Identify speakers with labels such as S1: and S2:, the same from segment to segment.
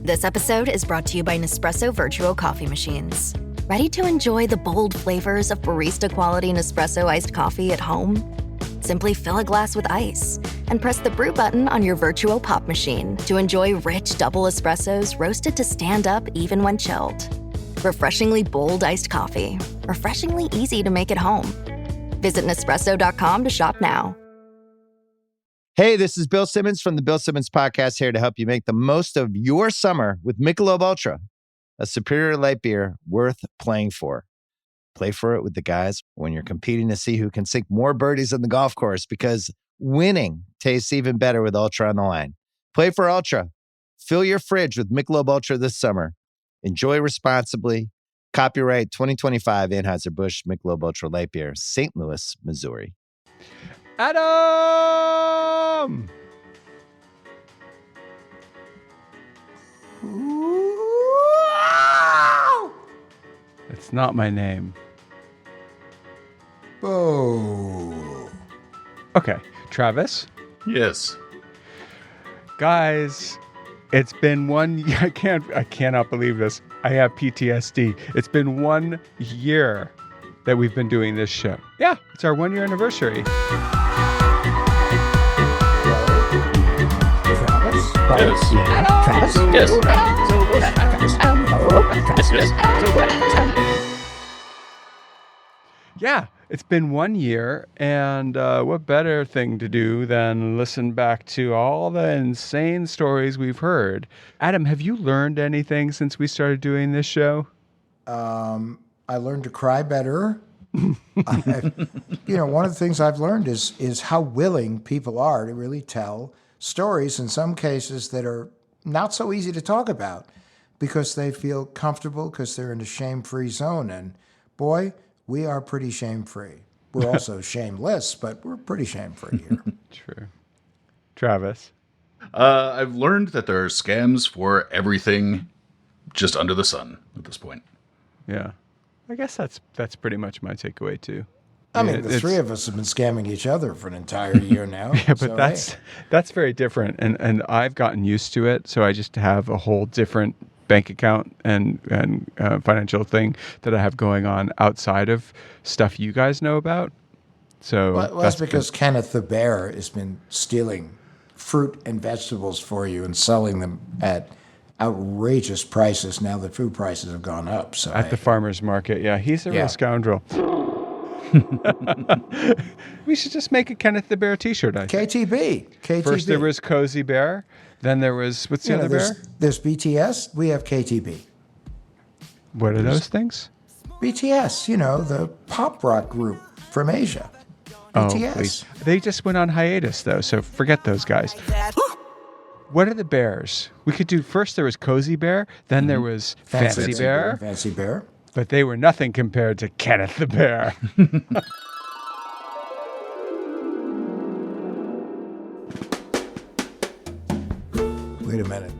S1: This episode is brought to you by Nespresso Virtual Coffee Machines. Ready to enjoy the bold flavors of barista-quality Nespresso iced coffee at home? Simply fill a glass with ice and press the brew button on your virtual pop machine to enjoy rich double espressos roasted to stand up even when chilled. Refreshingly bold iced coffee. Refreshingly easy to make at home. Visit Nespresso.com to shop now.
S2: Hey, this is Bill Simmons from the Bill Simmons Podcast, here to help you make the most of your summer with Michelob Ultra, a superior light beer worth playing for. Play for it with the guys when you're competing to see who can sink more birdies on the golf course, because winning tastes even better with Ultra on the line. Play for Ultra. Fill your fridge with Michelob Ultra this summer. Enjoy responsibly. Copyright 2025 Anheuser-Busch Michelob Ultra Light Beer, St. Louis, Missouri.
S3: Adam! That's not my name.
S4: Oh.
S3: Okay, Travis.
S5: Yes.
S3: Guys, it's been I cannot believe this. I have PTSD. It's been 1 year that we've been doing this show. Yeah, it's our 1 year anniversary.
S5: Yes.
S4: Travis?
S3: Yeah, it's been 1 year, and what better thing to do than listen back to all the insane stories we've heard. Adam, have you learned anything since we started doing this show?
S4: I learned to cry better. One of the things I've learned is how willing people are to really tell stories, in some cases that are not so easy to talk about, because they feel comfortable, because they're in a shame-free zone. And boy, we are pretty shame-free. We're also shameless, but we're pretty shame-free here.
S3: True. Travis?
S5: I've learned that there are scams for everything just under the sun at this point.
S3: Yeah. I guess that's pretty much my takeaway, too.
S4: I mean, the three of us have been scamming each other for an entire year now.
S3: Yeah, but that's very different, and I've gotten used to it. So I just have a whole different bank account and financial thing that I have going on outside of stuff you guys know about. So
S4: that's because Kenneth the Bear has been stealing fruit and vegetables for you and selling them at outrageous prices now that food prices have gone up. So
S3: at the farmer's market, yeah, he's a real scoundrel. We should just make a Kenneth the Bear t-shirt, I think.
S4: KTB.
S3: First there was Cozy Bear, then there was, what's the other bear?
S4: There's BTS, we have KTB.
S3: What are those things?
S4: BTS, the pop rock group from Asia. BTS.
S3: Please. They just went on hiatus, though, so forget those guys. What are the bears? We could do, first there was Cozy Bear, then there was Fancy Bear.
S4: Fancy Bear.
S3: But they were nothing compared to Kenneth the Bear.
S4: Wait a minute.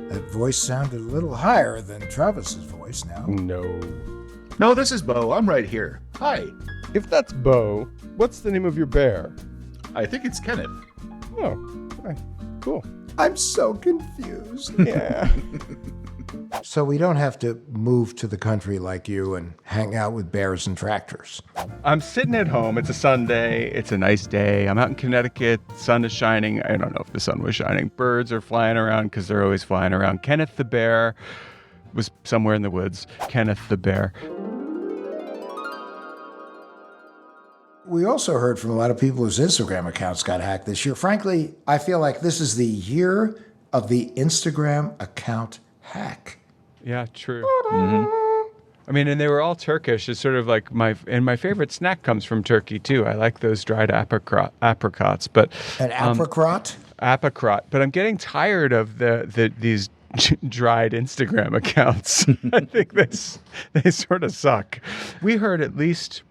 S4: That voice sounded a little higher than Travis's voice now.
S5: No, this is Beau. I'm right here. Hi.
S3: If that's Beau, what's the name of your bear?
S5: I think it's Kenneth.
S3: Oh, okay. Cool.
S4: I'm so confused.
S3: Yeah.
S4: So we don't have to move to the country like you and hang out with bears and tractors.
S3: I'm sitting at home. It's a Sunday. It's a nice day. I'm out in Connecticut. The sun is shining. I don't know if the sun was shining. Birds are flying around because they're always flying around. Kenneth the Bear was somewhere in the woods. Kenneth the Bear.
S4: We also heard from a lot of people whose Instagram accounts got hacked this year. Frankly, I feel like this is the year of the Instagram account hack.
S3: Yeah, true. Mm-hmm. I mean, and they were all Turkish. It's sort of like my favorite snack comes from Turkey too. I like those dried apricots, but
S4: an apricot.
S3: Apricot. But I'm getting tired of these dried Instagram accounts. I think they sort of suck. We heard at least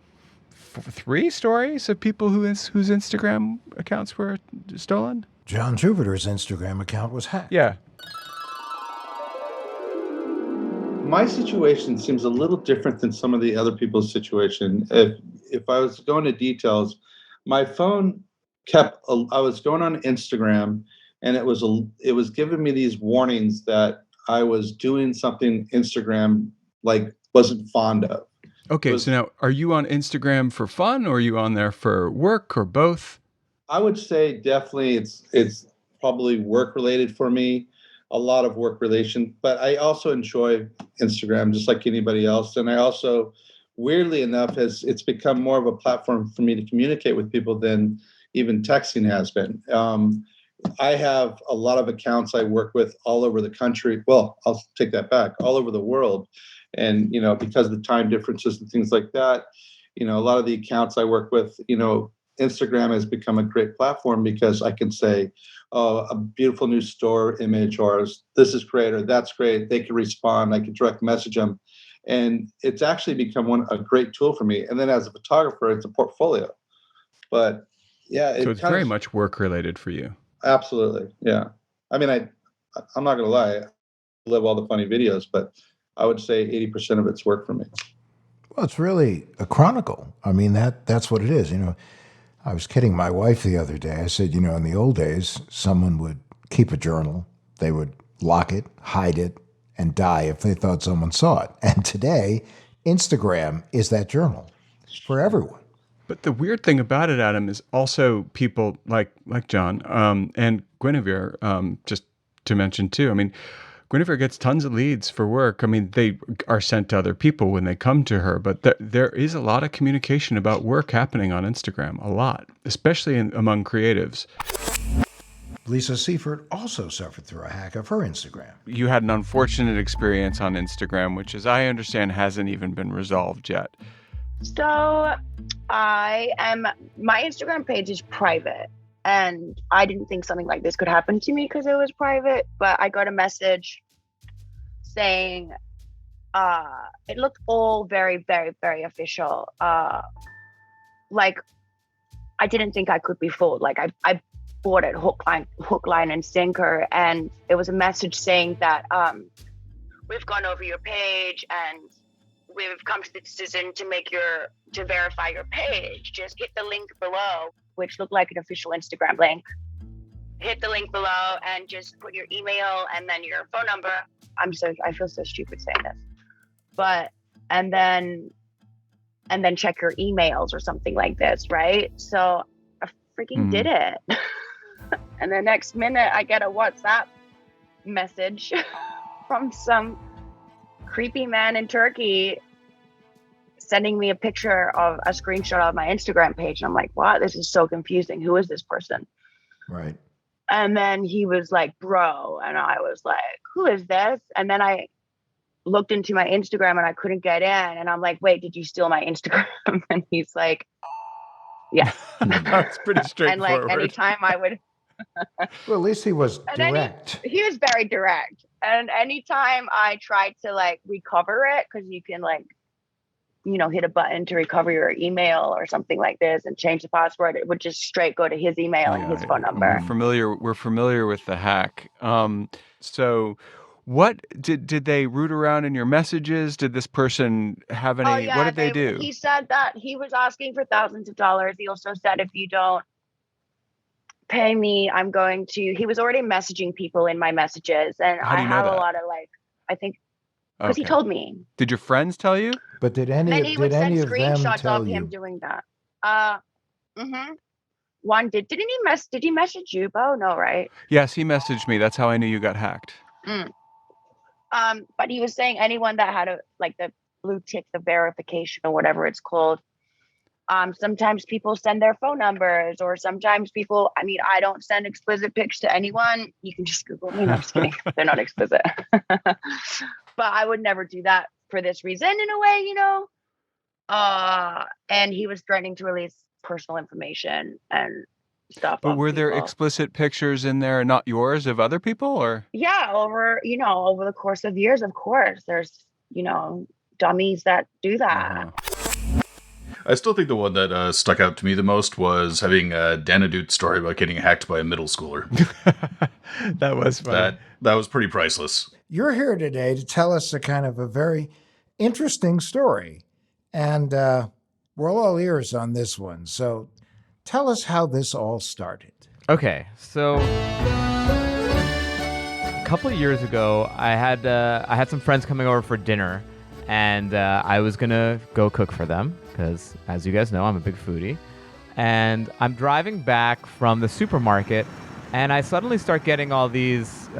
S3: 3 stories of people whose Instagram accounts were stolen.
S4: John Jupiter's Instagram account was hacked.
S3: Yeah.
S6: My situation seems a little different than some of the other people's situation. If I was going to details, my phone I was going on Instagram, and it was giving me these warnings that I was doing something Instagram like wasn't fond of.
S3: Okay, so now are you on Instagram for fun, or are you on there for work, or both?
S6: I would say definitely it's probably work related for me, a lot of work relation, but I also enjoy Instagram just like anybody else. And I also, weirdly enough, it's become more of a platform for me to communicate with people than even texting has been. I have a lot of accounts I work with all over the country. Well, I'll take that back, all over the world. And, because of the time differences and things like that, a lot of the accounts I work with, Instagram has become a great platform because I can say, oh, a beautiful new store image, or this is great, or that's great. They can respond. I can direct message them. And it's actually become a great tool for me. And then as a photographer, it's a portfolio. But yeah.
S3: So it's very much work related for you.
S6: Absolutely. Yeah. I mean, I'm not going to lie. I love all the funny videos, but I would say 80% of it's work for me.
S4: Well, it's really a chronicle. I mean, that's what it is. I was kidding my wife the other day. I said, in the old days, someone would keep a journal. They would lock it, hide it, and die if they thought someone saw it. And today, Instagram is that journal for everyone.
S3: But the weird thing about it, Adam, is also people like John and Guinevere, just to mention too. I mean, Guinevere gets tons of leads for work. I mean, they are sent to other people when they come to her, but there is a lot of communication about work happening on Instagram, a lot, especially among creatives.
S4: Lisa Seifert also suffered through a hack of her Instagram.
S3: You had an unfortunate experience on Instagram, which, as I understand, hasn't even been resolved yet.
S7: So my Instagram page is private, and I didn't think something like this could happen to me because it was private, but I got a message saying it looked all very, very, very official. Like, I didn't think I could be fooled. Like, I bought it hook, line, and sinker, and it was a message saying that we've gone over your page and we've come to the decision to verify your page. Just hit the link below, which looked like an official Instagram link. Hit the link below and just put your email and then your phone number. I feel so stupid saying this, but and then check your emails or something like this, right? So I freaking did it, and the next minute I get a WhatsApp message from some creepy man in Turkey sending me a screenshot of my Instagram page. And I'm like, wow, this is so confusing. Who is this person?
S4: Right.
S7: And then he was like, bro. And I was like, who is this? And then I looked into my Instagram and I couldn't get in. And I'm like, wait, did you steal my Instagram? And he's like, yeah.
S3: That's pretty straightforward.
S7: And like anytime I would.
S4: Well, at least he was direct.
S7: He was very direct. And anytime I tried to like recover it, because you can like, hit a button to recover your email or something like this and change the password, it would just straight go to his email and his phone number.
S3: We're familiar with the hack. So what did they root around in your messages? Did this person have any, what did they do?
S7: He said that he was asking for thousands of dollars. He also said, if you don't pay me, he was already messaging people in my messages. And I have a lot of I think, because he told me.
S3: Did your friends tell you?
S4: But did any of them tell you?
S7: Then he would send screenshots of him doing that. One did he message you, Beau? No, right?
S3: Yes, he messaged me. That's how I knew you got hacked.
S7: But he was saying anyone that had the blue tick, the verification or whatever it's called. Sometimes people send their phone numbers, or sometimes people, I don't send explicit pics to anyone. You can just Google me. No, I'm just kidding. They're not explicit. But I would never do that for this reason, in a way, and he was threatening to release personal information and stuff.
S3: But were there explicit pictures in there, not yours, of other people, or?
S7: Yeah, over the course of years, of course, there's, dummies that do that.
S5: I still think the one that stuck out to me the most was having Dan Adute's story about getting hacked by a middle schooler.
S3: That was funny.
S5: That was pretty priceless.
S4: You're here today to tell us a kind of a very interesting story, and we're all ears on this one. So tell us how this all started.
S8: Okay, so couple of years ago, I had some friends coming over for dinner, and I was gonna go cook for them because, as you guys know, I'm a big foodie. And I'm driving back from the supermarket, and I suddenly start getting all these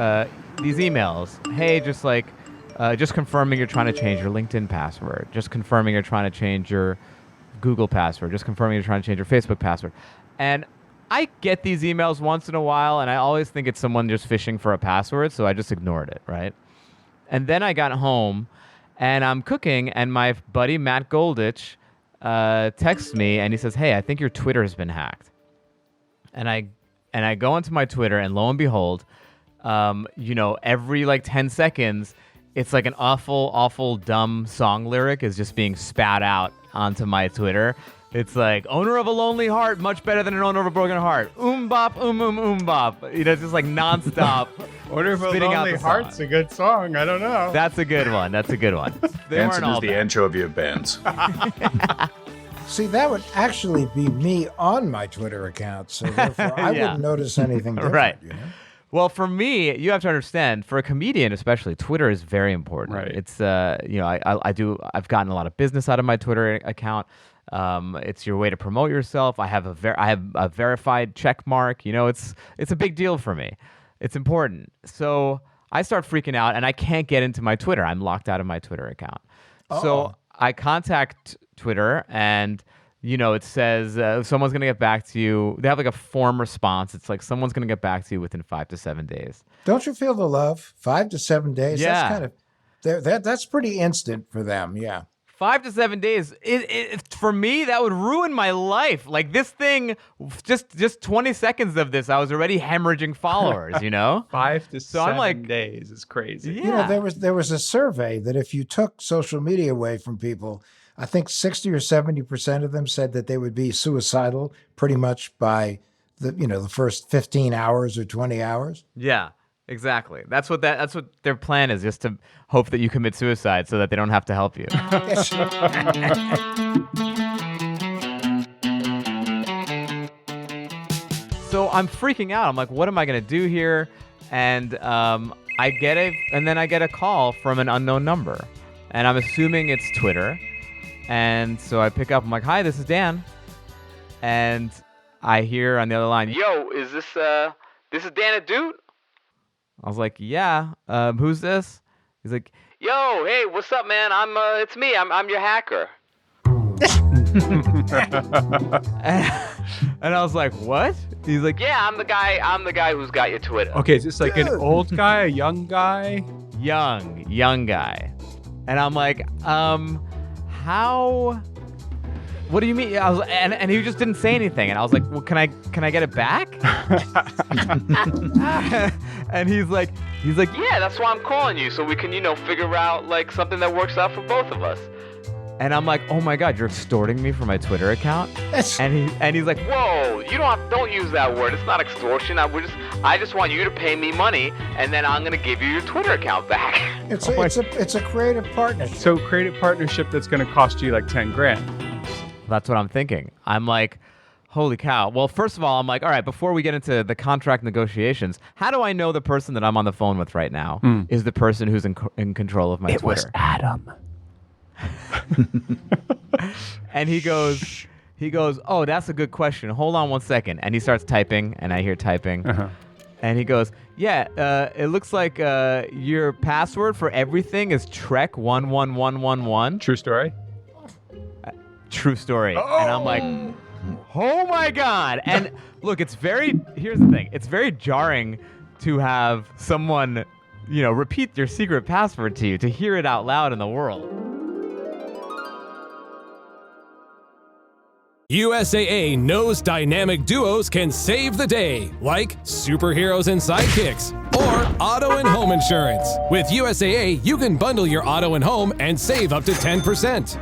S8: emails. Hey, just confirming you're trying to change your LinkedIn password. Just confirming you're trying to change your Google password. Just confirming you're trying to change your Facebook password. And I get these emails once in a while, and I always think it's someone just fishing for a password, so I just ignored it, right? And then I got home, and I'm cooking, and my buddy Matt Goldich texts me, and he says, hey, I think your Twitter has been hacked. And I go into my Twitter, and lo and behold, every like 10 seconds, it's like an awful, dumb song lyric is just being spat out onto my Twitter. It's like, owner of a lonely heart, much better than an owner of a broken heart. Bop, bop. It's just like nonstop.
S3: Owner of a lonely heart's a good song. I don't know.
S8: That's a good one.
S5: Hanson is the anchovy of bands.
S4: See, that would actually be me on my Twitter account, so therefore I wouldn't notice anything different.
S8: Right.
S4: You know?
S8: Well, for me, you have to understand, for a comedian especially, Twitter is very important.
S3: Right.
S8: It's I've gotten a lot of business out of my Twitter account. It's your way to promote yourself. I have a verified check mark. It's a big deal for me. It's important. So I start freaking out, and I can't get into my Twitter. I'm locked out of my Twitter account. So I contact Twitter, and it says someone's gonna get back to you. They have like a form response. It's like someone's gonna get back to you within 5 to 7 days.
S4: Don't you feel the love? 5 to 7 days.
S8: Yeah.
S4: That's kind of that's pretty instant for them. Yeah.
S8: 5 to 7 days. It for me, that would ruin my life. Like this thing, just 20 seconds of this, I was already hemorrhaging followers.
S3: 5 to
S8: So I'm
S3: 7 days is crazy.
S8: Yeah.
S4: There was a survey that if you took social media away from people, I think 60 or 70% of them said that they would be suicidal pretty much by the first 15 hours or 20 hours.
S8: Yeah. Exactly. That's what their plan is, just to hope that you commit suicide so that they don't have to help you. So I'm freaking out. I'm like, what am I going to do here? And I get a call from an unknown number, and I'm assuming it's Twitter. And so I pick up. I'm like, hi, this is Dan. And I hear on the other line, yo, is this Dan Dude? I was like, yeah, who's this? He's like, yo, hey, what's up, man? It's me. I'm your hacker. And I was like, what? He's like, yeah, I'm the guy who's got your Twitter.
S3: Okay, is this like an old guy, a young guy?
S8: Young guy. And I'm like, how? What do you mean? I was, and he just didn't say anything. And I was like, well, can I get it back? And he's like, yeah, that's why I'm calling you, so we can, figure out like something that works out for both of us. And I'm like, oh my God, you're extorting me for my Twitter account? And he's like, whoa, don't use that word. It's not extortion. I just want you to pay me money, and then I'm gonna give you your Twitter account back.
S4: It's a creative partnership.
S3: So creative partnership that's gonna cost you like $10,000.
S8: That's what I'm thinking. I'm like, holy cow. Well, first of all, I'm like, all right, before we get into the contract negotiations, how do I know the person that I'm on the phone with right now is the person who's in control of my Twitter? It was
S3: Adam.
S8: And he goes, oh, that's a good question. Hold on one second. And he starts typing, and I hear typing. Uh-huh. And he goes, yeah, it looks like your password for everything is Trek11111.
S3: True story?
S8: True story. Oh. And I'm like, oh my God. And look, here's the thing. It's very jarring to have someone, repeat your secret password to you, to hear it out loud in the world.
S9: USAA knows dynamic duos can save the day, like superheroes and sidekicks, or auto and home insurance. With USAA, you can bundle your auto and home and save up to 10%.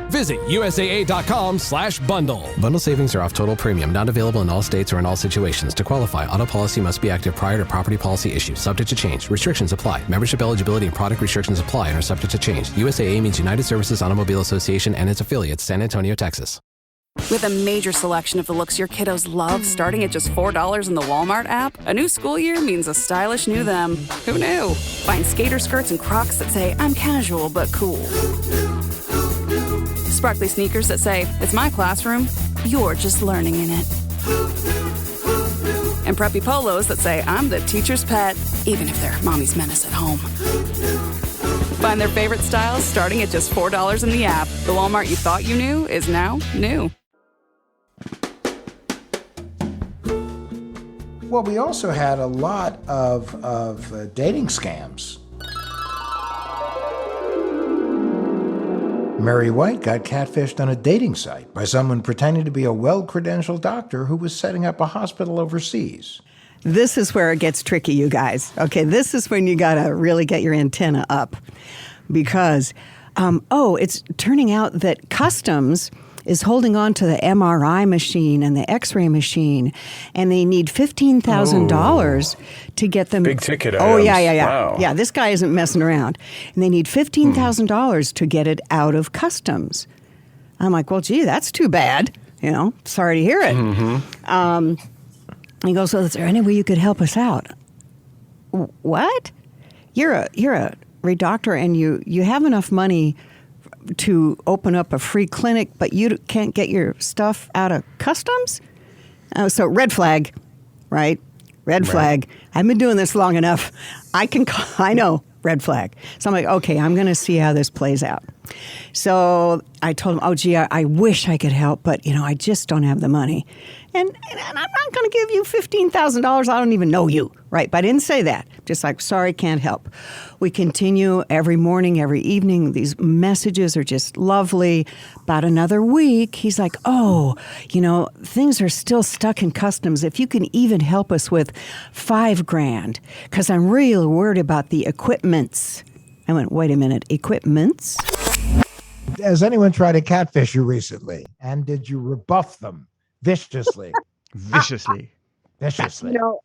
S9: Visit USAA.com/bundle.
S10: Bundle savings are off total premium, not available in all states or in all situations. To qualify, auto policy must be active prior to property policy issue, subject to change. Restrictions apply. Membership eligibility and product restrictions apply and are subject to change. USAA means United Services Automobile Association and its affiliates, San Antonio, Texas.
S11: With a major selection of the looks your kiddos love starting at just $4 in the Walmart app, a new school year means a stylish new them. Who knew? Find skater skirts and Crocs that say, I'm casual but cool. Sparkly sneakers that say, it's my classroom, you're just learning in it. And preppy polos that say, I'm the teacher's pet, even if they're mommy's menace at home. Find their favorite styles starting at just $4 in the app. The Walmart you thought you knew is now new.
S4: Well, we also had a lot of dating scams. Mary White got catfished on a dating site by someone pretending to be a well-credentialed doctor who was setting up a hospital overseas.
S12: This is where it gets tricky, you guys. Okay, this is when you gotta really get your antenna up. Because, it's turning out that Customs is holding on to the MRI machine and the X-ray machine, and they need $15,000 to get them.
S3: Big ticket
S12: Oh,
S3: items.
S12: yeah.
S3: Wow.
S12: Yeah, this guy isn't messing around. And they need $15,000 to get it out of Customs. I'm like, well, gee, that's too bad. Sorry to hear it. He goes, well, is there any way you could help us out? What? You're a doctor, and you have enough money to open up a free clinic, but you can't get your stuff out of Customs? So red flag, right? Red flag. I've been doing this long enough. I know, red flag. So I'm like, okay, I'm going to see how this plays out. So I told him, oh, gee, I wish I could help, but, I just don't have the money. And I'm not going to give you $15,000. I don't even know you, right? But I didn't say that. Just like, sorry, can't help. We continue every morning, every evening. These messages are just lovely. About another week, he's like, oh, things are still stuck in Customs. If you can even help us with $5,000, because I'm really worried about the equipments. I went, wait a minute, equipments?
S4: Has anyone tried to catfish you recently? And did you rebuff them viciously?
S3: Viciously.
S12: No,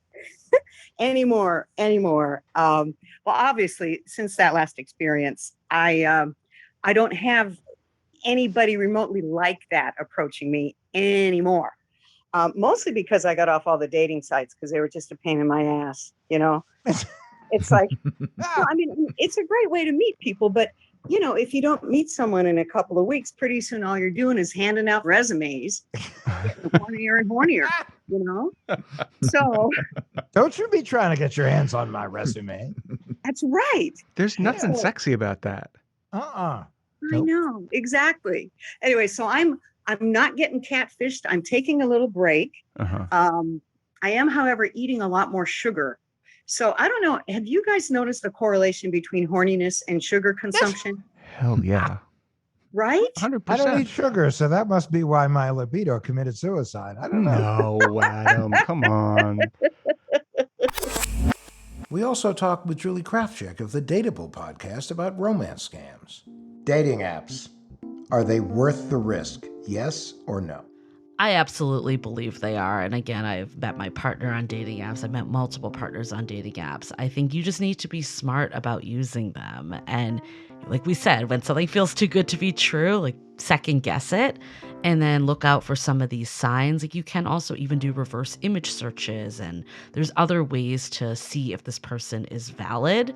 S12: anymore. Well, obviously, since that last experience, I don't have anybody remotely like that approaching me anymore. Mostly because I got off all the dating sites because they were just a pain in my ass, It's like, it's a great way to meet people, but if you don't meet someone in a couple of weeks, pretty soon all you're doing is handing out resumes, hornier and hornier, So
S4: don't you be trying to get your hands on my resume.
S12: That's right.
S3: There's nothing sexy about that.
S12: I know, exactly. Anyway, so I'm not getting catfished. I'm taking a little break. I am, however, eating a lot more sugar. So I don't know. Have you guys noticed the correlation between horniness and sugar consumption?
S3: Hell yeah.
S12: Right?
S3: 100%.
S4: I don't eat sugar, so that must be why my libido committed suicide. I don't know.
S3: No, Adam, come on.
S4: We also talked with Julie Krafchick of the Dateable podcast about romance scams. Dating apps. Are they worth the risk? Yes or no?
S13: I absolutely believe they are. And again, I've met my partner on dating apps. I've met multiple partners on dating apps. I think you just need to be smart about using them. And like we said, when something feels too good to be true, like second guess it and then look out for some of these signs. Like you can also even do reverse image searches, and there's other ways to see if this person is valid.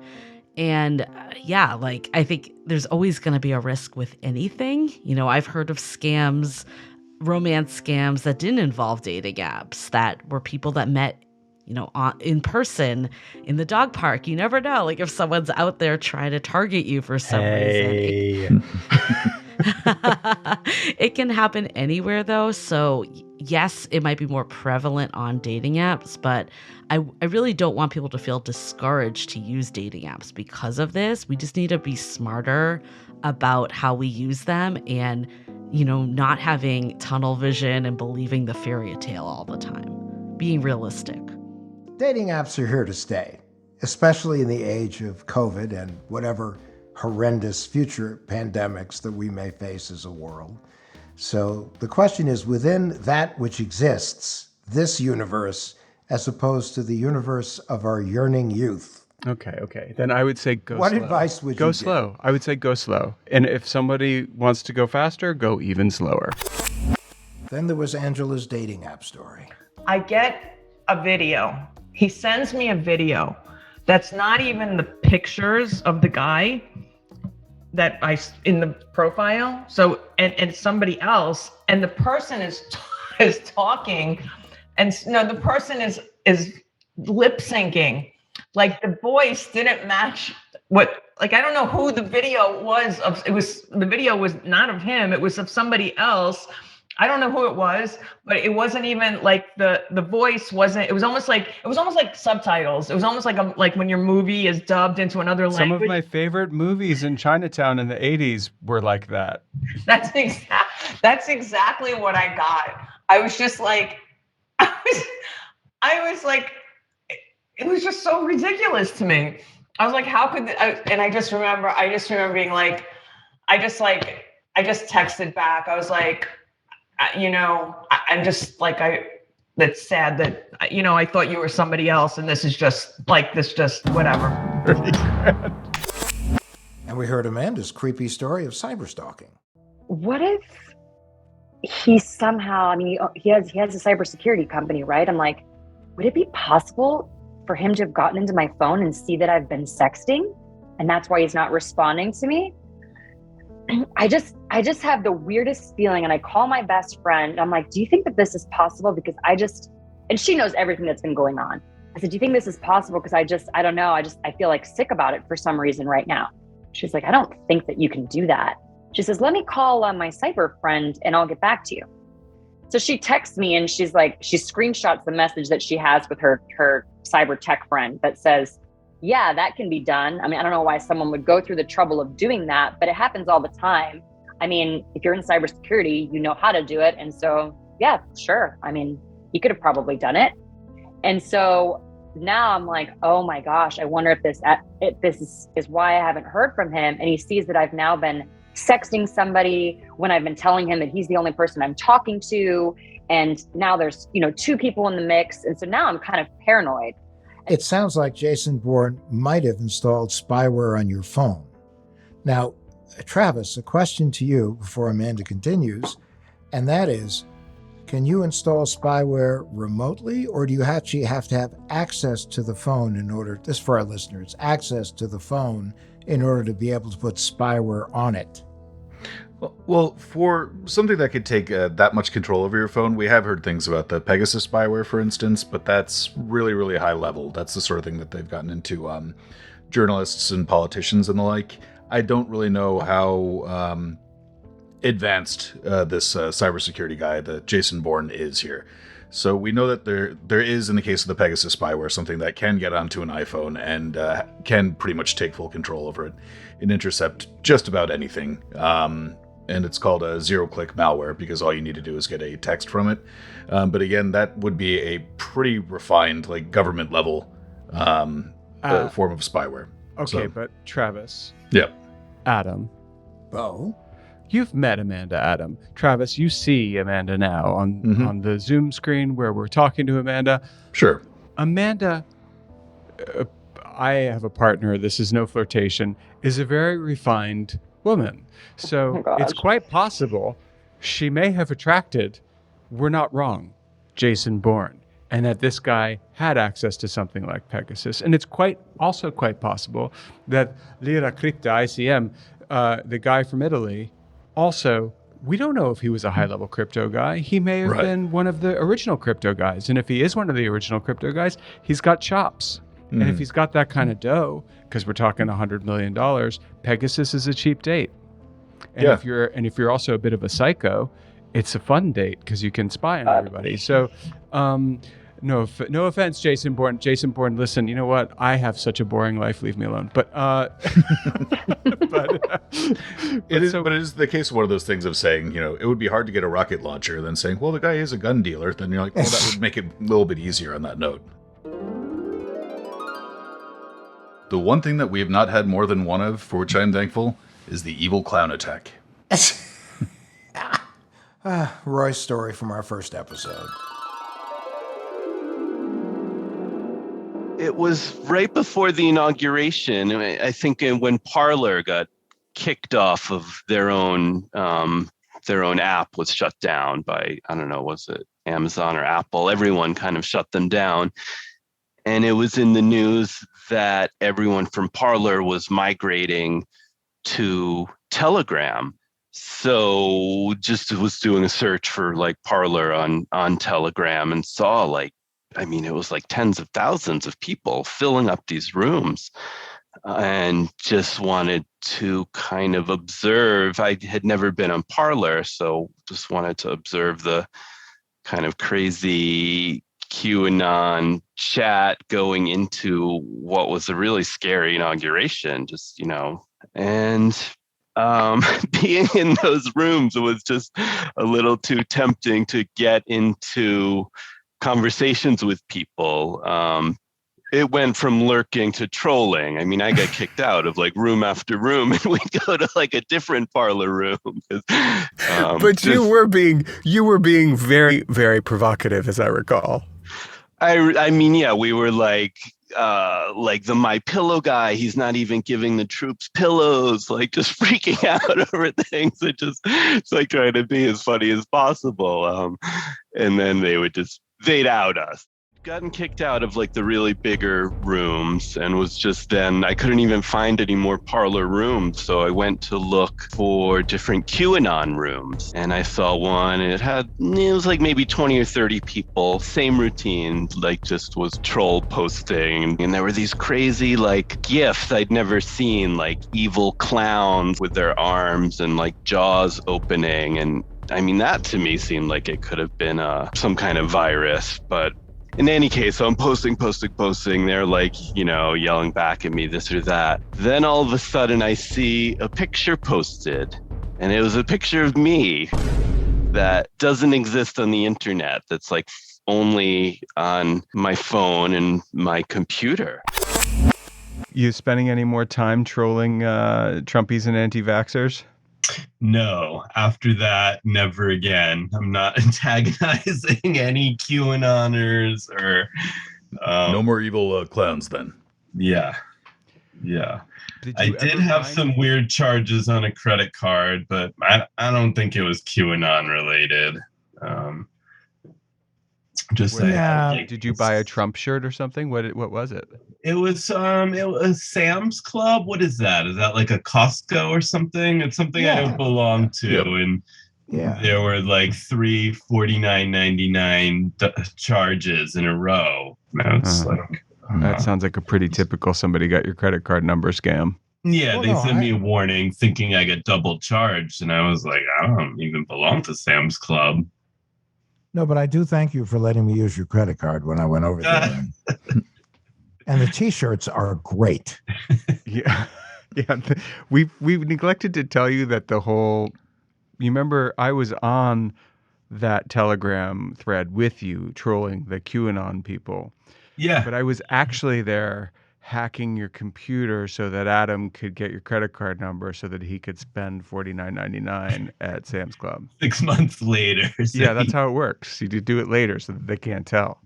S13: And I think there's always going to be a risk with anything. I've heard of scams, romance scams that didn't involve dating apps, that were people that met, in person in the dog park. You never know. Like if someone's out there trying to target you for some reason. It can happen anywhere though. So yes, it might be more prevalent on dating apps, but I really don't want people to feel discouraged to use dating apps because of this. We just need to be smarter about how we use them and not having tunnel vision and believing the fairy tale all the time. Being realistic.
S4: Dating apps are here to stay, especially in the age of COVID and whatever horrendous future pandemics that we may face as a world. So the question is, within that which exists, this universe, as opposed to the universe of our yearning youth.
S3: Okay. Then I would say go slow.
S4: What advice would you give?
S3: Go slow. I would say go slow. And if somebody wants to go faster, go even slower.
S4: Then there was Angela's dating app story.
S14: I get a video. He sends me a video that's not even the pictures of the guy that in the profile. So, and somebody else, and the person is talking, and no, the person is lip syncing. Like the voice didn't match what, like, I don't know who the video was of. The video was not of him. It was of somebody else. I don't know who it was, but it wasn't even like the voice wasn't. It was almost like subtitles. It was almost like when your movie is dubbed into another language.
S3: Some of my favorite movies in Chinatown in the 80s were like that.
S14: That's exactly what I got. I was just like, I was like, it was just so ridiculous to me. I was like, how could? And I just remember being like, I just texted back. I was like, I'm just like, that's sad that, I thought you were somebody else, and this is just whatever.
S4: And we heard Amanda's creepy story of cyberstalking.
S15: What if he somehow, he has a cybersecurity company, right? I'm like, would it be possible for him to have gotten into my phone and see that I've been sexting, and that's why he's not responding to me? I just have the weirdest feeling, and I call my best friend. I'm like, do you think that this is possible? Because and she knows everything that's been going on. I said, do you think this is possible? Because I don't know. I feel like sick about it for some reason right now. She's like, I don't think that you can do that. She says, let me call my cyber friend and I'll get back to you. So she texts me and she's like, she screenshots the message that she has with her cyber tech friend that says, yeah, that can be done. I don't know why someone would go through the trouble of doing that, but it happens all the time. If you're in cybersecurity, you know how to do it. And so, yeah, sure. He could have probably done it. And so now I'm like, oh my gosh, I wonder if this is why I haven't heard from him. And he sees that I've now been sexting somebody when I've been telling him that he's the only person I'm talking to. And now there's, 2 people in the mix. And so now I'm kind of paranoid.
S4: It sounds like Jason Bourne might have installed spyware on your phone. Now, Travis, a question to you before Amanda continues, and that is, can you install spyware remotely, or do you actually have to have access to the phone this for our listeners, access to the phone in order to be able to put spyware on it?
S5: Well, for something that could take that much control over your phone, we have heard things about the Pegasus spyware, for instance, but that's really, really high level. That's the sort of thing that they've gotten into journalists and politicians and the like. I don't really know how advanced this cybersecurity guy, the Jason Bourne, is here. So we know that there is, in the case of the Pegasus spyware, something that can get onto an iPhone and can pretty much take full control over it and intercept just about anything. And it's called a zero-click malware because all you need to do is get a text from it. But again, that would be a pretty refined, like government-level form of spyware.
S3: Okay, but Travis.
S5: Yeah.
S3: Adam.
S4: Beau.
S3: You've met Amanda, Adam. Travis, you see Amanda now on the Zoom screen where we're talking to Amanda.
S5: Sure.
S3: Amanda, I have a partner, this is no flirtation, is a very refined woman. So it's quite possible she may have attracted, we're not wrong, Jason Bourne, and that this guy had access to something like Pegasus. And it's also quite possible that Lira Crypta ICM, the guy from Italy, also, we don't know if he was a high-level crypto guy. He may have been one of the original crypto guys. And if he is one of the original crypto guys, he's got chops. And if he's got that kind of dough, because we're talking $100 million, Pegasus is a cheap date. And if you're also a bit of a psycho, it's a fun date because you can spy on everybody. So, no offense, Jason Bourne. Jason Bourne, listen, you know what? I have such a boring life. Leave me alone. But
S5: it is the case of one of those things of saying, it would be hard to get a rocket launcher than saying, well, the guy is a gun dealer. Then you're like, well, that would make it a little bit easier on that note. The one thing that we have not had more than one of, for which I'm thankful, is the evil clown attack.
S4: Roy's story from our first episode.
S16: It was right before the inauguration. I think when Parler got kicked off of their own their own app was shut down by, I don't know, was it Amazon or Apple? Everyone kind of shut them down. And it was in the news that everyone from Parler was migrating to Telegram. So just was doing a search for like Parler on Telegram and saw like, I mean, it was like tens of thousands of people filling up these rooms, and just wanted to kind of observe. I had never been on Parler, so just wanted to observe the kind of crazy QAnon chat going into what was a really scary inauguration, just, and being in those rooms was just a little too tempting to get into conversations with people. It went from lurking to trolling. I mean, I got kicked out of like room after room, and we'd go to like a different Parler room.
S3: But you were being very, very provocative, as I recall.
S16: I mean, yeah, we were like the My Pillow guy. He's not even giving the troops pillows, like just freaking out over things. It's like trying to be as funny as possible. And then they'd out us. Gotten kicked out of like the really bigger rooms, and was just then I couldn't even find any more Parler rooms, so I went to look for different QAnon rooms, and I saw one, and it was like maybe 20 or 30 people, same routine, like just was troll posting, and there were these crazy like gifs I'd never seen, like evil clowns with their arms and like jaws opening, and I mean that to me seemed like it could have been some kind of virus, but in any case, so I'm posting. They're like, yelling back at me, this or that. Then all of a sudden I see a picture posted, and it was a picture of me that doesn't exist on the internet. That's like only on my phone and my computer.
S3: You spending any more time trolling Trumpies and anti-vaxxers?
S17: No, after that, never again. I'm not antagonizing any QAnoners or...
S5: no more evil clowns then.
S17: Yeah. I did have some weird charges on a credit card, but I don't think it was QAnon related.
S3: Did you buy a Trump shirt or something? What was it?
S17: It was Sam's Club. What is that? Is that like a Costco or something? It's something I don't belong to. Yep. And there were like 3 $49.99 charges in a row. Now it's
S3: that sounds like a pretty typical somebody got your credit card number scam.
S17: Yeah, they sent me a warning thinking I get double charged, and I was like, I don't even belong to Sam's Club.
S4: No, but I do thank you for letting me use your credit card when I went over there. And the T-shirts are great.
S3: Yeah. We've neglected to tell you that you remember I was on that Telegram thread with you trolling the QAnon people.
S17: Yeah.
S3: But I was actually there hacking your computer so that Adam could get your credit card number so that he could spend $49.99 at Sam's Club.
S17: 6 months later.
S3: Yeah, that's how it works. You do it later so that they can't tell.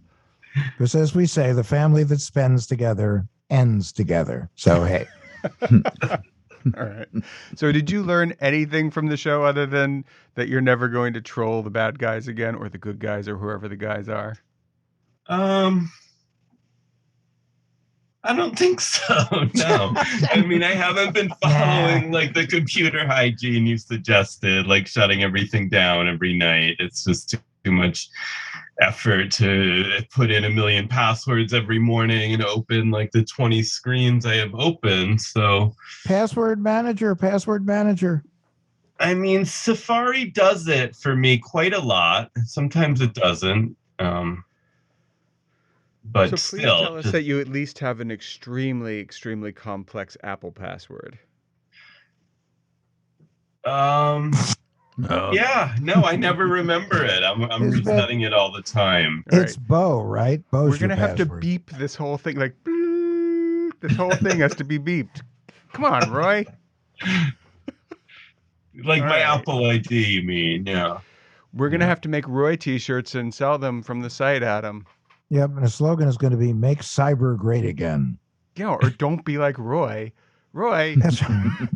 S4: Because as we say, the family that spends together ends together. So, hey.
S3: All right. So did you learn anything from the show other than that you're never going to troll the bad guys again, or the good guys, or whoever the guys are?
S17: I don't think so. No. I mean, I haven't been following like the computer hygiene you suggested, like shutting everything down every night. It's just too much effort to put in 1 million passwords every morning and open like the 20 screens I have open. So
S4: password manager.
S17: I mean, Safari does it for me quite a lot. Sometimes it doesn't. But
S3: so
S17: still,
S3: please tell us that you at least have an extremely, extremely complex Apple password.
S17: Yeah, no, I never remember it. I'm resetting it all the time.
S4: It's Beau, right? Beau's
S3: We're gonna have to
S4: password.
S3: beep this whole thing, like this whole thing has to be beeped. Come on, Roy.
S17: Like my Apple ID, you mean? Yeah.
S3: We're gonna have to make Roy T-shirts and sell them from the site, Adam.
S4: Yep, and the slogan is going to be "Make Cyber Great Again."
S3: Yeah, or don't be like Roy. Roy.
S4: That's right.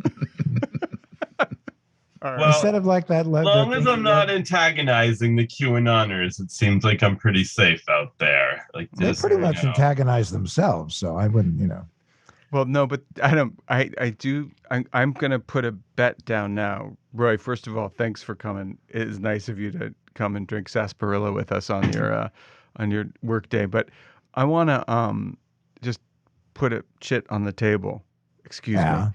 S17: Well,
S4: Instead of like that.
S17: As long as I'm not antagonizing the QAnoners, it seems like I'm pretty safe out there. Like
S4: They
S17: just,
S4: pretty much antagonize themselves, so I wouldn't,
S3: Well, no, but I'm going to put a bet down now. Roy, first of all, thanks for coming. It is nice of you to come and drink sarsaparilla with us on your work day. But I want to just put a chit on the table. Excuse me.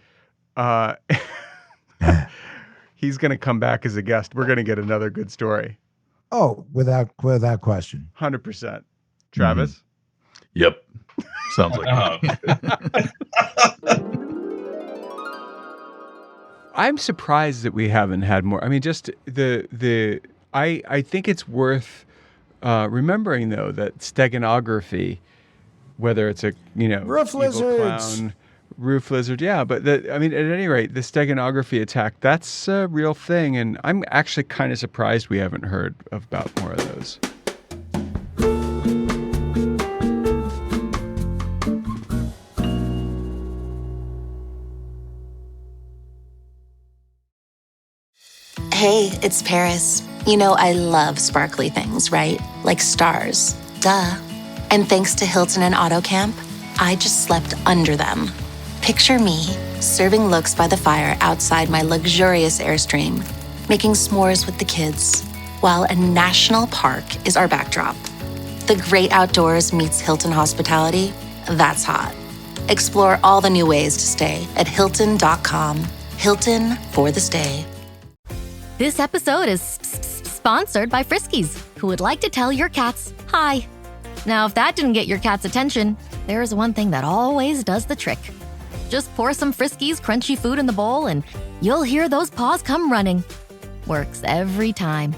S3: He's going to come back as a guest. We're going to get another good story.
S4: Oh, without question.
S3: 100%. Travis?
S5: Yep. Sounds like it.
S3: I'm surprised that we haven't had more. I mean, just I think it's worth remembering though that steganography, whether it's a
S4: roof lizards,
S3: clown, roof lizard, yeah. But at any rate, the steganography attack, that's a real thing, and I'm actually kind of surprised we haven't heard about more of those.
S1: Hey, it's Paris. You know I love sparkly things, right? Like stars. Duh. And thanks to Hilton and AutoCamp, I just slept under them. Picture me, serving looks by the fire outside my luxurious Airstream, making s'mores with the kids, while a national park is our backdrop. The great outdoors meets Hilton hospitality. That's hot. Explore all the new ways to stay at Hilton.com. Hilton for the stay.
S18: This episode is sponsored by Friskies, who would like to tell your cats hi. Now, if that didn't get your cat's attention, there is one thing that always does the trick. Just pour some Friskies crunchy food in the bowl and you'll hear those paws come running. Works every time.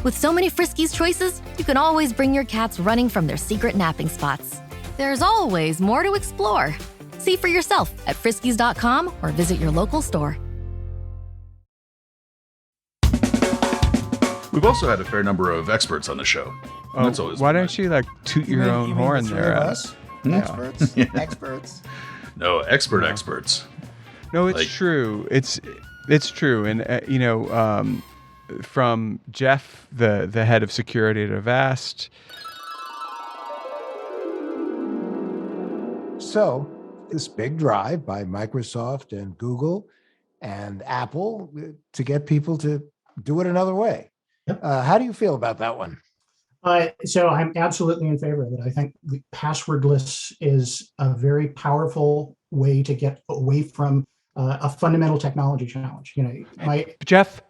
S18: With so many Friskies choices, you can always bring your cats running from their secret napping spots. There's always more to explore. See for yourself at friskies.com or visit your local store.
S5: We've also had a fair number of experts on the show. That's always
S3: why don't you toot your own horn there?
S4: Us? Experts?
S5: Yeah.
S4: Experts?
S5: No, experts.
S3: No, it's true. It's true. And, from Jeff, the head of security at Avast.
S4: So this big drive by Microsoft and Google and Apple to get people to do it another way. How do you feel about that one?
S19: So I'm absolutely in favor of it. I think the passwordless is a very powerful way to get away from a fundamental technology challenge.
S3: Jeff.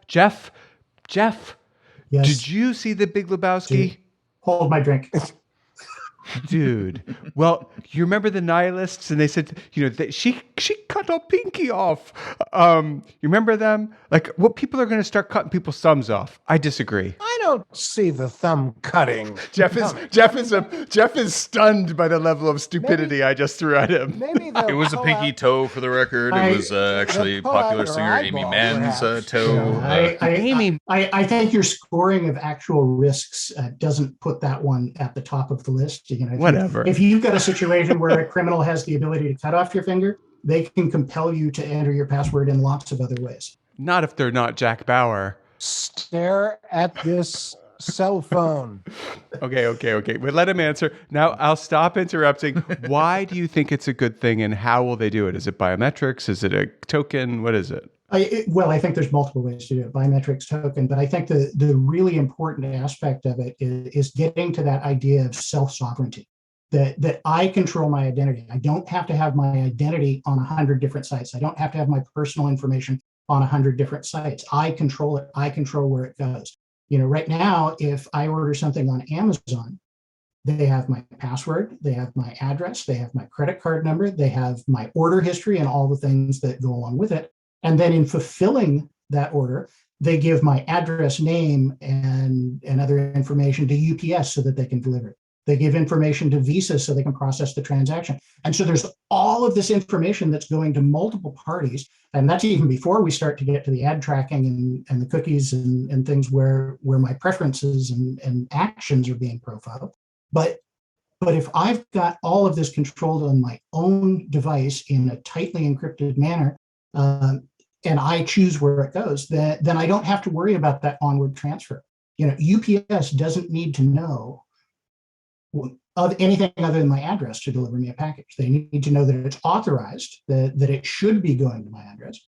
S19: Yes.
S3: Did you see The Big Lebowski?
S19: Hold my drink.
S3: Dude. Well, you remember the nihilists, and they said, she cut her pinky off. You remember them? What people are going to start cutting people's thumbs off. I disagree.
S4: I don't see the thumb cutting.
S3: Jeff is stunned by the level of stupidity I just threw at him.
S5: It was a pinky toe, for the record. It was actually popular singer Amy Mann's toe.
S19: I think your scoring of actual risks doesn't put that one at the top of the list.
S3: Whatever.
S19: If you've got a situation where a criminal has the ability to cut off your finger, they can compel you to enter your password in lots of other ways.
S3: Not if they're not Jack Bauer.
S4: Stare at this cell phone.
S3: Okay. But let him answer. Now, I'll stop interrupting. Why do you think it's a good thing, and how will they do it? Is it biometrics? Is it a token? What is it?
S19: I think there's multiple ways to do it, biometrics, token, but I think the really important aspect of it is getting to that idea of self-sovereignty, that I control my identity. I don't have to have my identity on 100 different sites. I don't have to have my personal information on 100 different sites. I control it. I control where it goes. Right now, if I order something on Amazon, they have my password, they have my address, they have my credit card number, they have my order history and all the things that go along with it. And then in fulfilling that order, they give my address, name, and other information to UPS so that they can deliver it. They give information to Visa so they can process the transaction. And so there's all of this information that's going to multiple parties. And that's even before we start to get to the ad tracking and the cookies and things where my preferences and actions are being profiled. But if I've got all of this controlled on my own device in a tightly encrypted manner, and I choose where it goes, then I don't have to worry about that onward transfer. UPS doesn't need to know of anything other than my address to deliver me a package. They need to know that it's authorized, that it should be going to my address,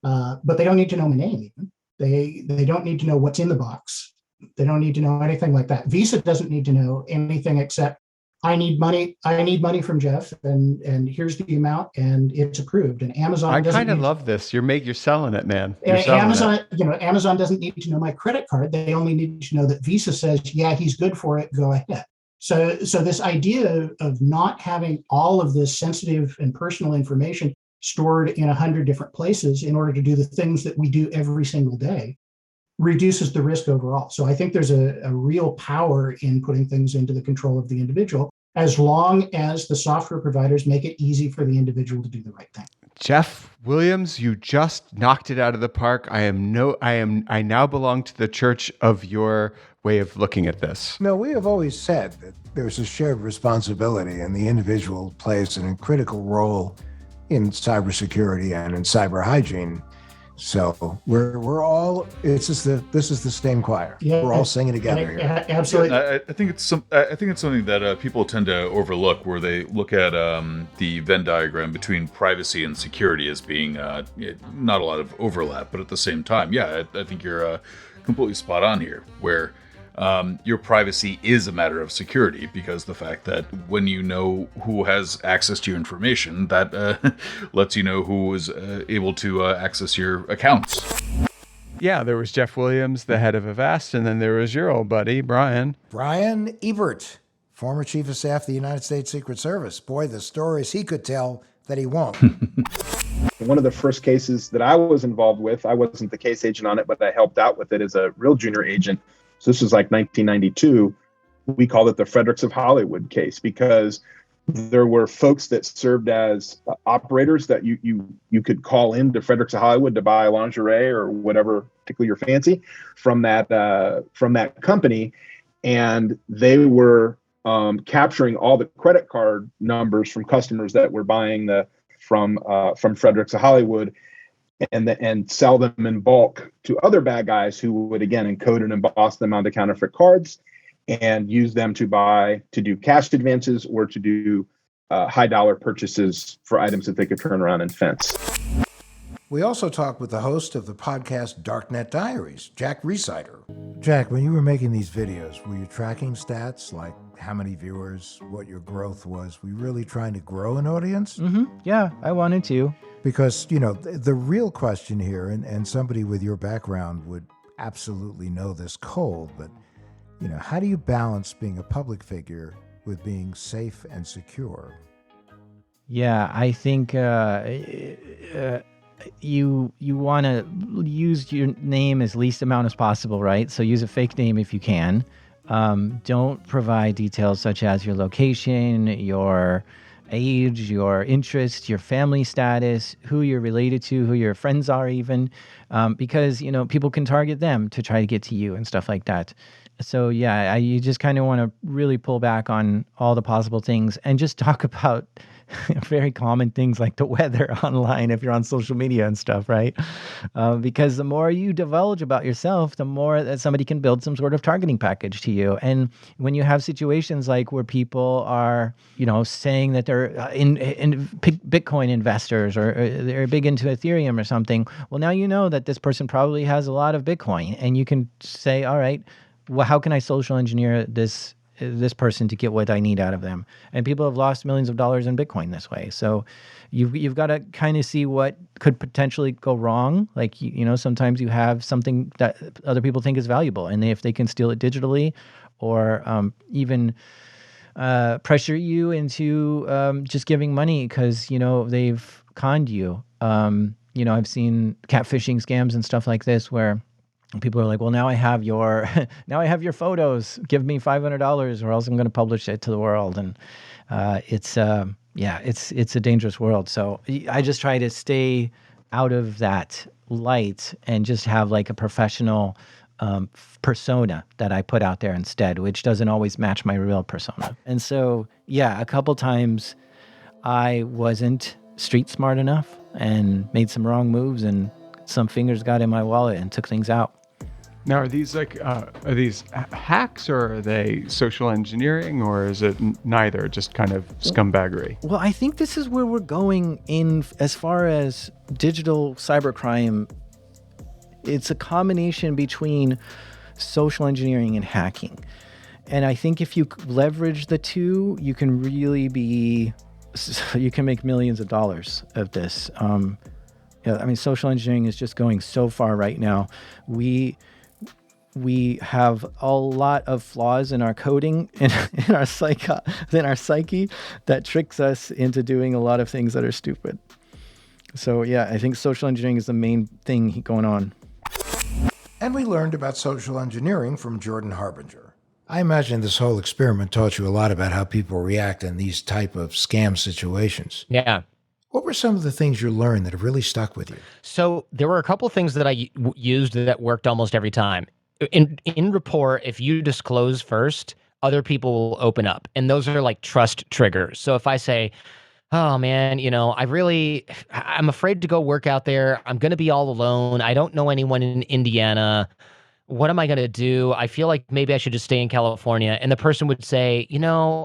S19: but they don't need to know my name even. They don't need to know what's in the box. They don't need to know anything like that. Visa doesn't need to know anything except I need money from Jeff, and here's the amount, and it's approved. And Amazon
S3: I
S19: doesn't
S3: kind of
S19: need
S3: love this. You're selling it, man. You're selling
S19: Amazon,
S3: it.
S19: Amazon doesn't need to know my credit card. They only need to know that Visa says, yeah, he's good for it. Go ahead. So this idea of not having all of this sensitive and personal information stored in 100 different places in order to do the things that we do every single day reduces the risk overall. So I think there's a real power in putting things into the control of the individual, as long as the software providers make it easy for the individual to do the right thing.
S3: Jeff Williams, you just knocked it out of the park. I now belong to the church of your way of looking at this.
S4: No, we have always said that there's a shared responsibility, and the individual plays a critical role in cybersecurity and in cyber hygiene. So we're all, this is the same choir. Yeah, we're all singing together here.
S19: Absolutely.
S5: Yeah, I think it's something that people tend to overlook, where they look at the Venn diagram between privacy and security as being not a lot of overlap, but at the same time, I think you're completely spot on here, where your privacy is a matter of security, because the fact that when you know who has access to your information, that lets you know who is able to access your accounts.
S3: Yeah, there was Jeff Williams, the head of Avast, and then there was your old buddy, Brian
S4: Ebert, former chief of staff of the United States Secret Service. Boy, the stories he could tell that he won't.
S20: One of the first cases that I was involved with, I wasn't the case agent on it, but I helped out with it as a real junior agent. So this was like 1992. We called it the Fredericks of Hollywood case, because there were folks that served as operators that you could call in to Fredericks of Hollywood to buy lingerie or whatever particularly your fancy from that company, and they were capturing all the credit card numbers from customers that were buying from Fredericks of Hollywood, and sell them in bulk to other bad guys who would again encode and emboss them onto counterfeit cards and use them to do cash advances or to do high dollar purchases for items that they could turn around and fence.
S4: We also talked with the host of the podcast Darknet Diaries, Jack Resider. Jack, when you were making these videos, were you tracking stats like how many viewers, what your growth was? Were you really trying to grow an audience?
S21: Mm-hmm. Yeah, I wanted to.
S4: Because, the real question here, and somebody with your background would absolutely know this cold, but, how do you balance being a public figure with being safe and secure?
S21: Yeah, I think you want to use your name as least amount as possible, right? So use a fake name if you can. Don't provide details such as your location, your age, your interest, your family status, who you're related to, who your friends are even, because, people can target them to try to get to you and stuff like that. So yeah, you just kind of want to really pull back on all the possible things and just talk about very common things like the weather online if you're on social media and stuff, right? Because the more you divulge about yourself, the more that somebody can build some sort of targeting package to you. And when you have situations like where people are, saying that they're in Bitcoin investors or they're big into Ethereum or something, well, now you know that this person probably has a lot of Bitcoin, and you can say, all right, well, how can I social engineer this person to get what I need out of them? And people have lost millions of dollars in Bitcoin this way. So you've got to kind of see what could potentially go wrong. Like, sometimes you have something that other people think is valuable, and if they can steal it digitally or even pressure you into just giving money because, they've conned you. I've seen catfishing scams and stuff like this where people are like, well, now I have your photos. Give me $500 or else I'm going to publish it to the world. And it's a dangerous world. So I just try to stay out of that light and just have like a professional persona that I put out there instead, which doesn't always match my real persona. And so, a couple times I wasn't street smart enough and made some wrong moves and some fingers got in my wallet and took things out.
S3: Now, are these hacks, or are they social engineering, or is it neither, just kind of scumbaggery?
S21: Well, I think this is where we're going in as far as digital cybercrime. It's a combination between social engineering and hacking. And I think if you leverage the two, you can really you can make millions of dollars of this. Social engineering is just going so far right now. We have a lot of flaws in our coding, in our psyche that tricks us into doing a lot of things that are stupid. So yeah, I think social engineering is the main thing going on.
S4: And we learned about social engineering from Jordan Harbinger. I imagine this whole experiment taught you a lot about how people react in these type of scam situations.
S2: Yeah.
S4: What were some of the things you learned that have really stuck with you?
S2: So there were a couple of things that I used that worked almost every time. In rapport, if you disclose first, other people will open up. And those are like trust triggers. So if I say, oh man, I'm afraid to go work out there. I'm going to be all alone. I don't know anyone in Indiana. What am I going to do? I feel like maybe I should just stay in California. And the person would say,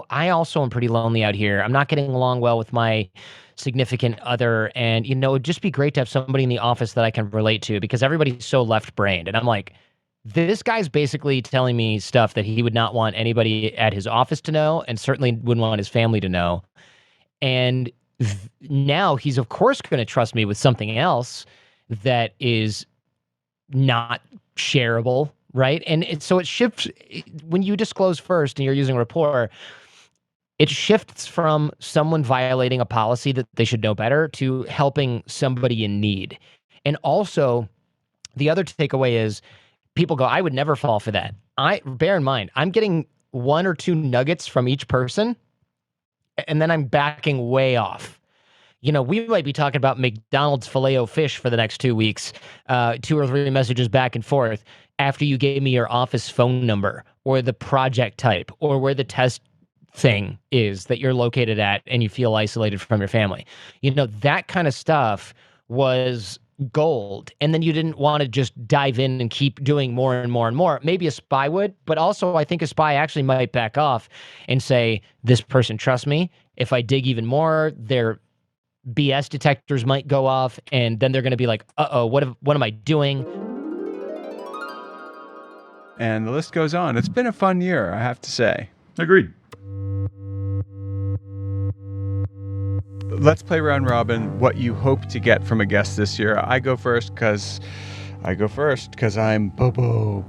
S2: I also am pretty lonely out here. I'm not getting along well with my significant other. And, it'd just be great to have somebody in the office that I can relate to, because everybody's so left-brained. And I'm like, this guy's basically telling me stuff that he would not want anybody at his office to know, and certainly wouldn't want his family to know. And now he's, of course, going to trust me with something else that is not shareable, right? And so it shifts when you disclose first and you're using rapport. It shifts from someone violating a policy that they should know better to helping somebody in need. And also, the other takeaway is people go, I would never fall for that. Bear in mind, I'm getting 1 or 2 nuggets from each person, and then I'm backing way off. We might be talking about McDonald's Filet-O-Fish for the next 2 weeks, 2 or 3 messages back and forth after you gave me your office phone number or the project type or where the test thing is that you're located at and you feel isolated from your family. That kind of stuff was gold. And then you didn't want to just dive in and keep doing more and more and more. Maybe a spy would, but also I think a spy actually might back off and say, this person trusts me. If I dig even more, their BS detectors might go off, and then they're going to be like, uh-oh, what am I doing?
S3: And the list goes on. It's been a fun year, I have to say.
S5: Agreed.
S3: Let's play round robin. What you hope to get from a guest this year. I go first because I'm Bo.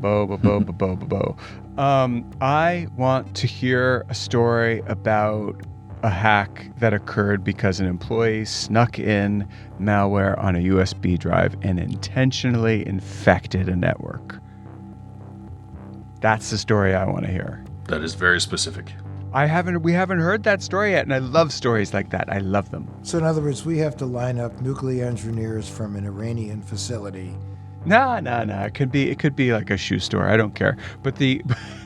S3: I want to hear a story about a hack that occurred because an employee snuck in malware on a USB drive and intentionally infected a network. That's the story I want to hear.
S5: That is very specific.
S3: We haven't heard that story yet, and I love stories like that. I love them.
S4: So in other words, we have to line up nuclear engineers from an Iranian facility.
S3: No. It could be like a shoe store. I don't care. But the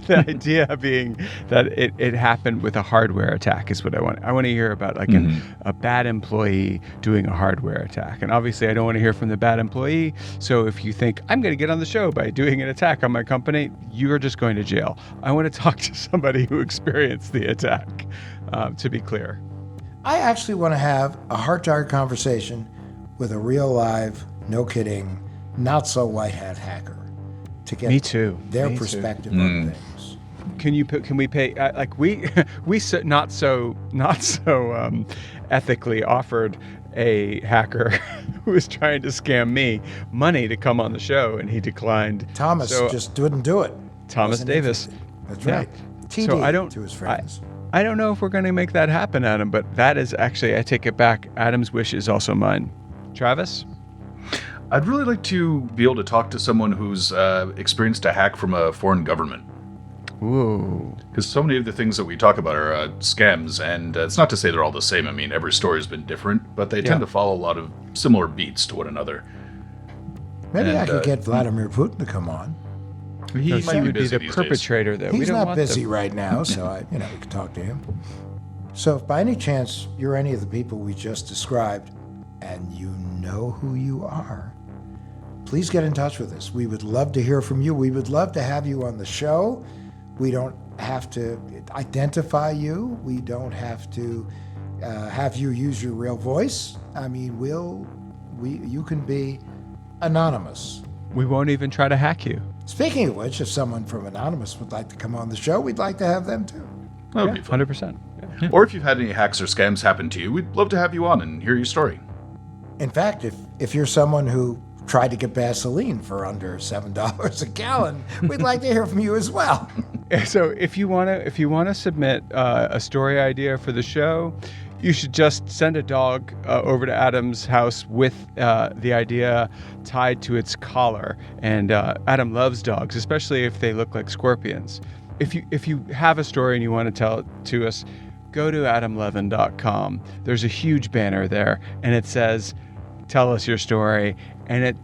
S3: idea being that it happened with a hardware attack is what I want. I want to hear about like a bad employee doing a hardware attack. And obviously I don't want to hear from the bad employee. So if you think I'm going to get on the show by doing an attack on my company, you're just going to jail. I want to talk to somebody who experienced the attack, to be clear.
S4: I actually want to have a heart-to-heart conversation with a real live, no kidding, not so white hat hacker to get their perspective on things.
S3: Can we pay like we not so ethically offered a hacker who was trying to scam me money to come on the show, and he declined.
S4: Thomas just wouldn't do it.
S3: Thomas Davis.
S4: That's right. TD
S3: so I don't
S4: to his friends.
S3: I don't know if we're going to make that happen, Adam, but that is actually, I take it back. Adam's wish is also mine. Travis?
S5: I'd really like to be able to talk to someone who's experienced a hack from a foreign government.
S3: Ooh.
S5: Because so many of the things that we talk about are scams, and it's not to say they're all the same. I mean, every story's been different, but they tend to follow a lot of similar beats to one another.
S4: Maybe I could get Vladimir Putin to come on.
S3: He would be the perpetrator, though.
S4: He's not busy right now, so we could talk to him. So if by any chance you're any of the people we just described, and you know who you are, please get in touch with us. We would love to hear from you. We would love to have you on the show. We don't have to identify you. We don't have to have you use your real voice. I mean, you can be anonymous.
S3: We won't even try to hack you.
S4: Speaking of which, if someone from Anonymous would like to come on the show, we'd like to have them too.
S5: That would be fun.
S3: 100%.
S5: Yeah. Or if you've had any hacks or scams happen to you, we'd love to have you on and hear your story.
S4: In fact, if you're someone who tried to get gasoline for under $7 a gallon, we'd like to hear from you as well.
S3: So if you want to submit a story idea for the show, you should just send a dog over to Adam's house with the idea tied to its collar. And Adam loves dogs, especially if they look like scorpions. If you have a story and you want to tell it to us, go to adamlevin.com. There's a huge banner there, and it says, "Tell us your story." And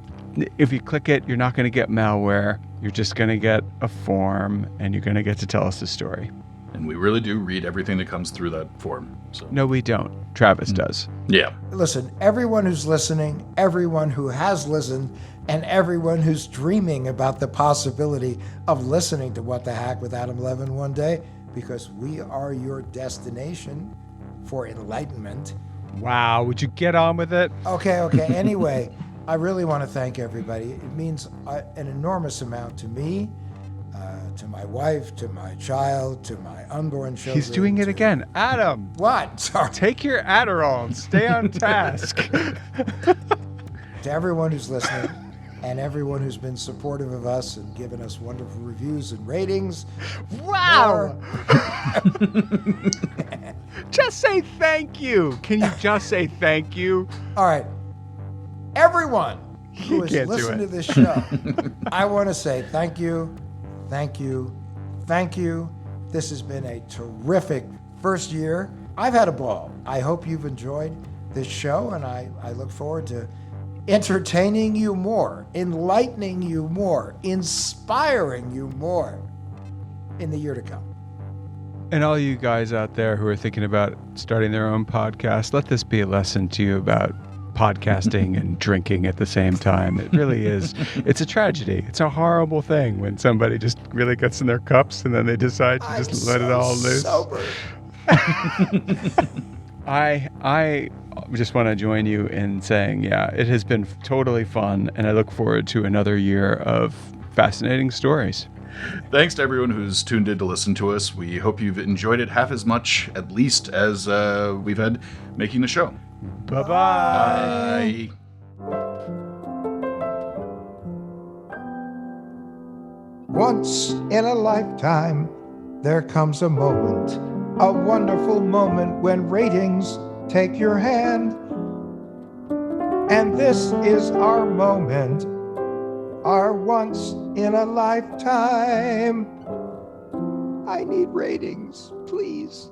S3: if you click it, you're not going to get malware. You're just going to get a form, and you're going to get to tell us the story.
S5: And we really do read everything that comes through that form. So.
S3: No, we don't. Travis does.
S5: Yeah.
S4: Listen, everyone who's listening, everyone who has listened, and everyone who's dreaming about the possibility of listening to What the Hack with Adam Levin one day, because we are your destination for enlightenment.
S3: Wow, would you get on with it?
S4: Okay. Anyway, I really want to thank everybody. It means an enormous amount to me, to my wife, to my child, to my unborn children.
S3: He's doing it again. Adam!
S4: What? Sorry.
S3: Take your Adderall and stay on task.
S4: To everyone who's listening and everyone who's been supportive of us and given us wonderful reviews and ratings.
S3: Wow! Just say thank you. Can you just say thank you?
S4: All right. Everyone who has
S3: can't do
S4: listened
S3: it.
S4: to this show, I want to say thank you, thank you, thank you. This has been a terrific first year. I've had a ball. I hope you've enjoyed this show, and I look forward to entertaining you more, enlightening you more, inspiring you more in the year to come.
S3: And all you guys out there who are thinking about starting their own podcast, let this be a lesson to you about podcasting and drinking at the same time. It really is. It's a tragedy. It's a horrible thing when somebody just really gets in their cups and then they decide to just let it all loose.
S4: Sober.
S3: I just want to join you in saying, yeah, it has been totally fun, and I look forward to another year of fascinating stories.
S5: Thanks to everyone who's tuned in to listen to us. We hope you've enjoyed it half as much, at least, as we've had making the show.
S3: Bye-bye.
S5: Bye.
S4: Once in a lifetime, there comes a moment, a wonderful moment when ratings take your hand. And this is our moment, our once in a lifetime. I need ratings, please.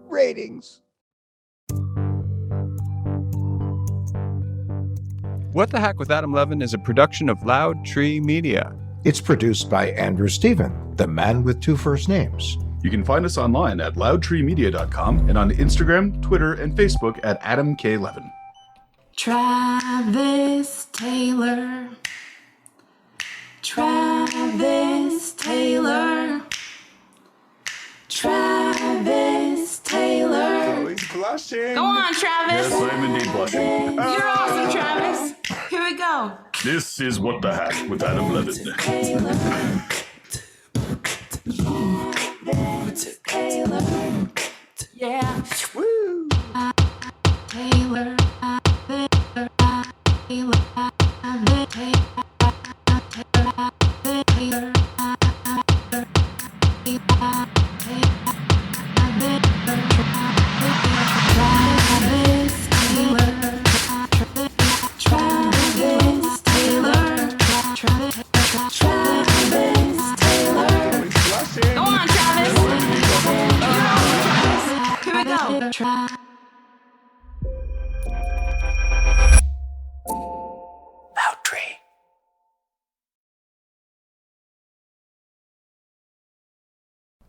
S4: Ratings.
S3: What the Hack with Adam Levin is a production of Loud Tree Media.
S4: It's produced by Andrew Stephen, the man with two first names.
S5: You can find us online at loudtreemedia.com and on Instagram, Twitter, and Facebook at Adam K. Levin.
S11: Travis Taylor. Travis Taylor. Travis Taylor.
S3: Oh, he's blushing.
S11: Go on, Travis.
S5: Yes, I am indeed blushing.
S11: You're awesome, Travis. Here we go.
S5: This is What the Hack with Adam Levin.
S11: Taylor. Taylor. Yeah. Woo. Taylor.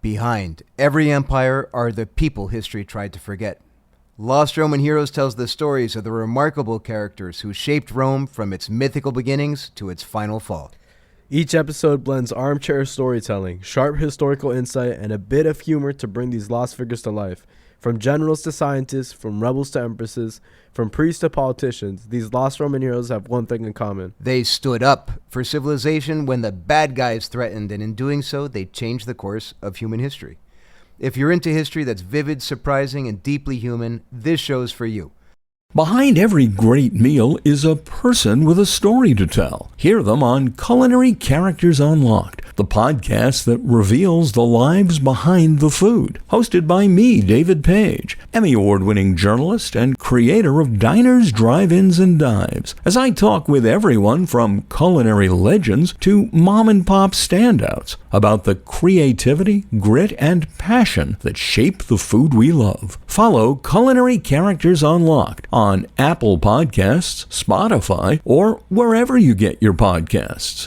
S6: Behind every empire are the people history tried to forget. Lost Roman Heroes tells the stories of the remarkable characters who shaped Rome from its mythical beginnings to its final fall.
S22: Each episode blends armchair storytelling, sharp historical insight, and a bit of humor to bring these lost figures to life. From generals to scientists, from rebels to empresses, from priests to politicians, these lost Roman heroes have one thing in common.
S6: They stood up for civilization when the bad guys threatened, and in doing so, they changed the course of human history. If you're into history that's vivid, surprising, and deeply human, this show's for you.
S23: Behind every great meal is a person with a story to tell. Hear them on Culinary Characters Unlocked, the podcast that reveals the lives behind the food. Hosted by me, David Page, Emmy Award-winning journalist and creator of Diners, Drive-Ins, and Dives, as I talk with everyone from culinary legends to mom-and-pop standouts about the creativity, grit, and passion that shape the food we love. Follow Culinary Characters Unlocked on Apple Podcasts, Spotify, or wherever you get your podcasts.